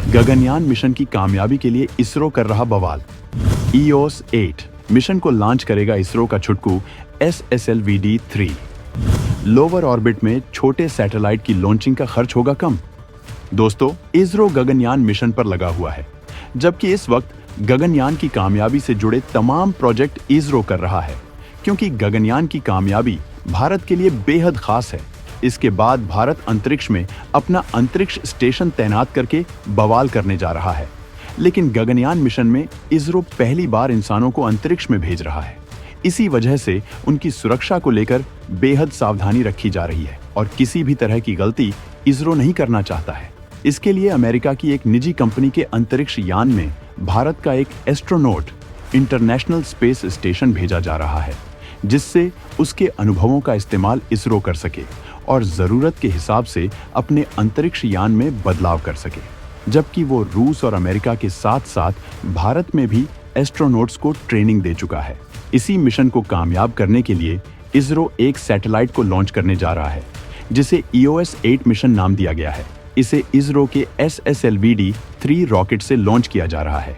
Gaganyaan mission की कामयाबी के लिए इसरो कर रहा बवाल। EOS-8 मिशन को लॉन्च करेगा इसरो का छुटकू SSLV-D3। लोअर ऑर्बिट में छोटे सैटेलाइट की लॉन्चिंग का खर्च होगा कम। दोस्तों, इसरो गगनयान मिशन पर लगा हुआ है, जबकि इस वक्त गगनयान की कामयाबी से जुड़े तमाम प्रोजेक्ट इसरो कर रहा है, क्योंकि गगनयान की कामयाबी भारत के लिए बेहद खास है। इसके बाद भारत अंतरिक्ष में अपना अंतरिक्ष स्टेशन तैनात करके बवाल करने जा रहा है। लेकिन गगनयान मिशन में इसरो पहली बार इंसानों को अंतरिक्ष में भेज रहा है। इसी वजह से उनकी सुरक्षा को लेकर बेहद सावधानी रखी जा रही है और किसी भी तरह की गलती इसरो नहीं करना चाहता है। इसके लिए अमेरिका की एक निजी कंपनी के अंतरिक्ष यान में भारत का एक एस्ट्रोनॉट इंटरनेशनल स्पेस स्टेशन भेजा जा रहा है, जिससे उसके अनुभवों का इस्तेमाल इसरो कर सके और जरूरत के हिसाब से अपने अंतरिक्ष यान में बदलाव कर सके। जबकि वो रूस और अमेरिका के साथ साथ भारत में भी एस्ट्रोनॉट्स को ट्रेनिंग दे चुका है। इसी मिशन को कामयाब करने के लिए इसरो एक सैटेलाइट को लॉन्च करने जा रहा है, जिसे EOS-8 मिशन नाम दिया गया है। इसे इसरो के SSLV-D3 रॉकेट से लॉन्च किया जा रहा है,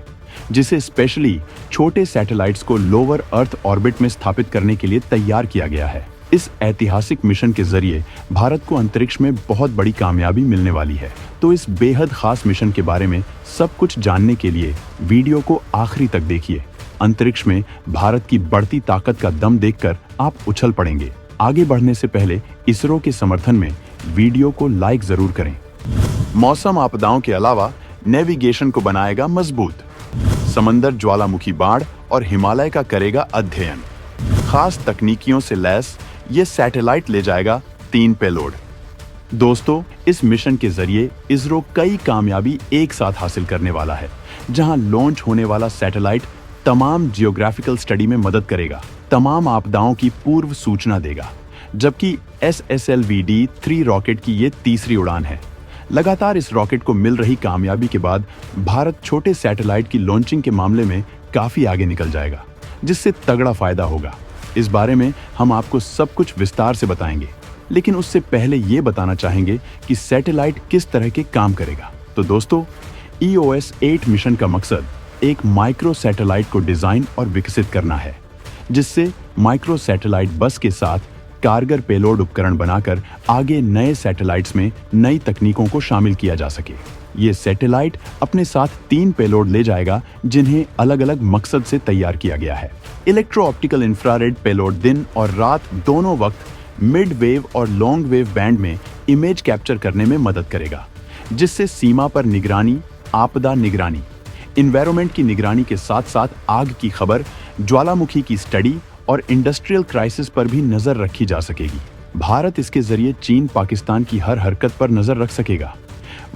जिसे स्पेशली छोटे सैटेलाइट्स को लोअर अर्थ ऑर्बिट में स्थापित करने के लिए तैयार किया गया है। इस ऐतिहासिक मिशन के जरिए भारत को अंतरिक्ष में बहुत बड़ी कामयाबी मिलने वाली है। तो इस बेहद खास मिशन के बारे में सब कुछ जानने के लिए वीडियो को आखिरी तक देखिए। अंतरिक्ष में भारत की बढ़ती ताकत का दम देखकर आप उछल पड़ेंगे। आगे बढ़ने से पहले इसरो के समर्थन में वीडियो को लाइक जरूर करें। मौसम आपदाओं के अलावा नेविगेशन को बनाएगा मजबूत। समंदर ज्वालामुखी बाढ़ और हिमालय का करेगा अध्ययन। खास तकनीकियों से लैस ये सैटेलाइट ले जाएगा 3 पेलोड। दोस्तों, इस मिशन के जरिए इसरो कई कामयाबी एक साथ हासिल करने वाला है, जहां लॉन्च होने वाला सैटेलाइट तमाम जियोग्राफिकल स्टडी में मदद करेगा, तमाम आपदाओं की पूर्व सूचना देगा, जबकि SSLV-D3 रॉकेट की ये तीसरी उड़ान है। लगातार इस रॉकेट को मिल रही कामयाबी के बाद भारत छोटे सैटेलाइट की लॉन्चिंग के मामले में काफी आगे निकल जाएगा, जिससे तगड़ा फायदा होगा। इस बारे में हम आपको सब कुछ विस्तार से बताएंगे, लेकिन उससे पहले ये बताना चाहेंगे कि सैटेलाइट किस तरह के काम करेगा। तो दोस्तों, EOS-8 मिशन का मकसद एक माइक्रो सैटेलाइट को डिजाइन और विकसित करना है, जिससे माइक्रो सैटेलाइट बस के साथ कारगर पेलोड उपकरण बनाकर आगे नए सैटेलाइट्स में नई तकनीकों को शामिल किया जा सके। ये सैटेलाइट अपने साथ 3 पेलोड ले जाएगा, जिन्हें अलग अलग मकसद से तैयार किया गया है। इलेक्ट्रो ऑप्टिकल इंफ्रारेड पेलोड दिन और रात दोनों वक्त मिड वेव और लॉन्ग वेव बैंड में इमेज कैप्चर करने में मदद करेगा, जिससे सीमा पर निगरानी, आपदा निगरानी, इन्वायरमेंट की निगरानी के साथ साथ आग की खबर, ज्वालामुखी की स्टडी और इंडस्ट्रियल क्राइसिस पर भी नजर रखी जा सकेगी। भारत इसके जरिए चीन पाकिस्तान की हर हरकत पर नजर रख सकेगा।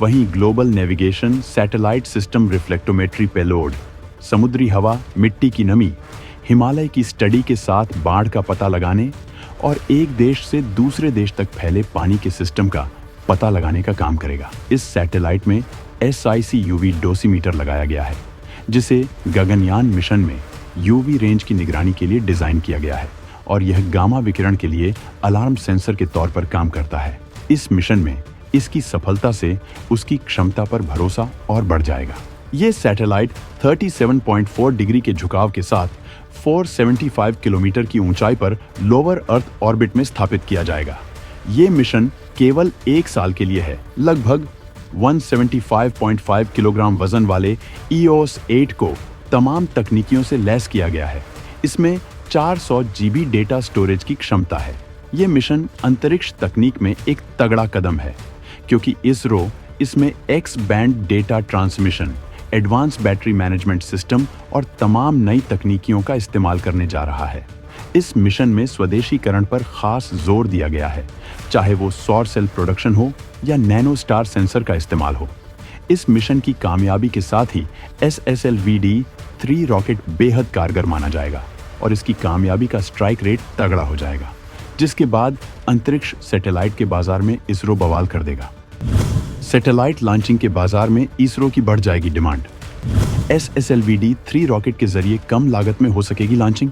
वहीं global navigation, satellite system reflectometry payload, समुद्री हवा, मिट्टी की नमी, हिमालय की स्टडी के साथ बाढ़ का पता लगाने और एक देश से दूसरे देश तक फैले पानी के सिस्टम का पता लगाने का काम करेगा। इस सैटेलाइट में SIC UV डोसीमीटर लगाया गया है, जिसे गगनयान मिशन में UV रेंज की निगरानी के लिए डिजाइन किया गया है और यह गामा विकिरण के लिए अलार्म सेंसर के तौर पर काम करता है। इस मिशन में इसकी सफलता से उसकी क्षमता पर भरोसा और बढ़ जाएगा। ये सैटेलाइट 37.4 डिग्री के झुकाव के साथ 475 किलोमीटर की ऊंचाई पर लोअर अर्थ ऑर्बिट में स्थापित किया जाएगा। ये मिशन केवल 1 साल के लिए है। लगभग 175.5 किलोग्राम वजन वाले EOS-8 को तमाम तकनीकियों से लैस किया गया है। इसमें 400 GB डेटा स्टोरेज की क्षमता है। ये मिशन अंतरिक्ष तकनीक में एक तगड़ा कदम है, क्योंकि इसरो इसमें X band data transmission, advance battery management system और तमाम नई तकनीकियों का इस्तेमाल करने जा रहा है। इस मिशन में स्वदेशीकरण पर खास जोर दिया गया है, चाहे वो सौर सेल प्रोडक्शन हो या नैनो स्टार सेंसर का इस्तेमाल हो। इस मिशन की कामयाबी के साथ ही SSLV-D3 रॉकेट बेहद कारगर माना जाएगा और इसकी कामयाबी का स्ट्राइक रेट तगड़ा हो जाएगा, जिसके बाद अंतरिक्ष सैटेलाइट के बाजार में इसरो बवाल कर देगा। सैटेलाइट लॉन्चिंग के बाजार में इसरो की बढ़ जाएगी डिमांड। SSLV-D3 रॉकेट के जरिए कम लागत में हो सकेगी लॉन्चिंग।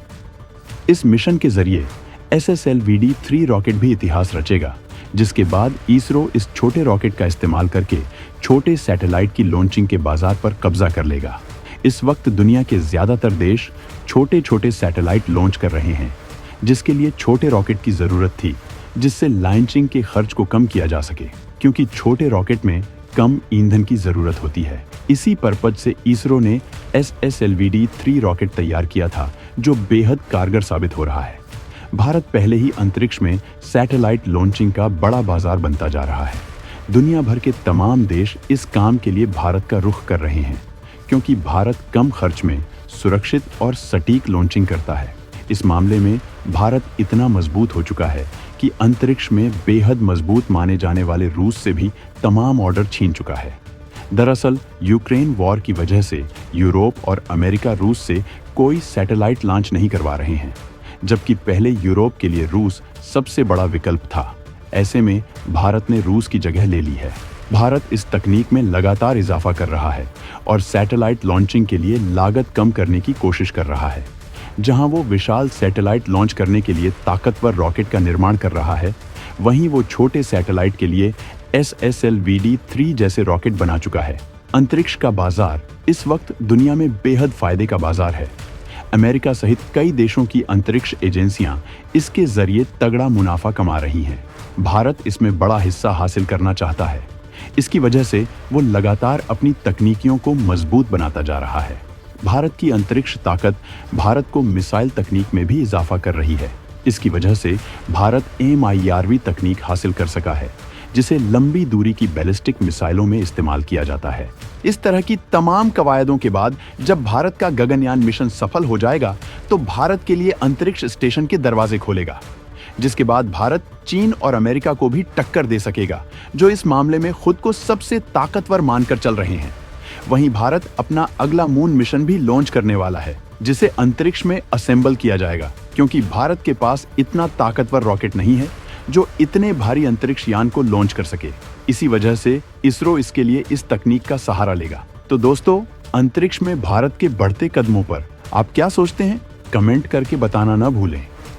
इस मिशन के जरिए SSLV-D3 रॉकेट भी इतिहास रचेगा, जिसके बाद इसरो इस छोटे रॉकेट का इस्तेमाल करके छोटे सैटेलाइट की लॉन्चिंग के बाजार पर कब्जा कर लेगा। इस वक्त दुनिया के ज्यादातर देश छोटे छोटे सैटेलाइट लॉन्च कर रहे हैं, जिसके लिए छोटे रॉकेट की जरूरत थी, जिससे लॉन्चिंग के खर्च को कम किया जा सके, क्योंकि छोटे रॉकेट में कम ईंधन की जरूरत होती है। इसी पर्पज से इसरो ने SSLVD-3 रॉकेट तैयार किया था, जो बेहद कारगर साबित हो रहा है। भारत पहले ही अंतरिक्ष में सैटेलाइट लॉन्चिंग का बड़ा बाजार बनता जा रहा है। दुनिया भर के तमाम देश इस काम के लिए भारत का रुख कर रहे हैं, क्योंकि भारत कम खर्च में सुरक्षित और सटीक लॉन्चिंग करता है। इस मामले में भारत इतना मजबूत हो चुका है कि अंतरिक्ष में बेहद मजबूत माने जाने वाले रूस से भी तमाम ऑर्डर छीन चुका है। दरअसल यूक्रेन वॉर की वजह से यूरोप और अमेरिका रूस से कोई सैटेलाइट लॉन्च नहीं करवा रहे हैं, जबकि पहले यूरोप के लिए रूस सबसे बड़ा विकल्प था। ऐसे में भारत ने रूस की जगह ले ली है। भारत इस तकनीक में लगातार इजाफा कर रहा है और सैटेलाइट लॉन्चिंग के लिए लागत कम करने की कोशिश कर रहा है। जहां वो विशाल सैटेलाइट लॉन्च करने के लिए ताकतवर रॉकेट का निर्माण कर रहा है, वहीं वो छोटे सैटेलाइट के लिए SSLVD-3 जैसे रॉकेट बना चुका है। अंतरिक्ष का बाजार इस वक्त दुनिया में बेहद फायदे का बाजार है। अमेरिका सहित कई देशों की अंतरिक्ष एजेंसियां इसके जरिए तगड़ा मुनाफा कमा रही हैं। भारत इसमें बड़ा हिस्सा हासिल करना चाहता है। इसकी वजह से वो लगातार अपनी तकनीकियों को मजबूत बनाता जा रहा है। भारत की अंतरिक्ष ताकत भारत को मिसाइल तकनीक में भी इजाफा कर रही है। इसकी वजह से भारत MIRV तकनीक हासिल कर सका है, जिसे लंबी दूरी की बैलिस्टिक मिसाइलों में इस्तेमाल किया जाता है। इस तरह की तमाम कवायदों के बाद जब भारत का गगनयान मिशन सफल हो जाएगा, तो भारत के लिए अंतरिक्ष स्टेशन के दरवाजे खोलेगा, जिसके बाद भारत चीन और अमेरिका को भी टक्कर दे सकेगा, जो इस मामले में खुद को सबसे ताकतवर मानकर चल रहे हैं। वहीं भारत अपना अगला मून मिशन भी लॉन्च करने वाला है, जिसे अंतरिक्ष में असेंबल किया जाएगा, क्योंकि भारत के पास इतना ताकतवर रॉकेट नहीं है जो इतने भारी अंतरिक्ष यान को लॉन्च कर सके। इसी वजह से इसरो इसके लिए इस तकनीक का सहारा लेगा। तो दोस्तों, अंतरिक्ष में भारत के बढ़ते कदमों पर आप क्या सोचते हैं? कमेंट करके बताना ना भूलें।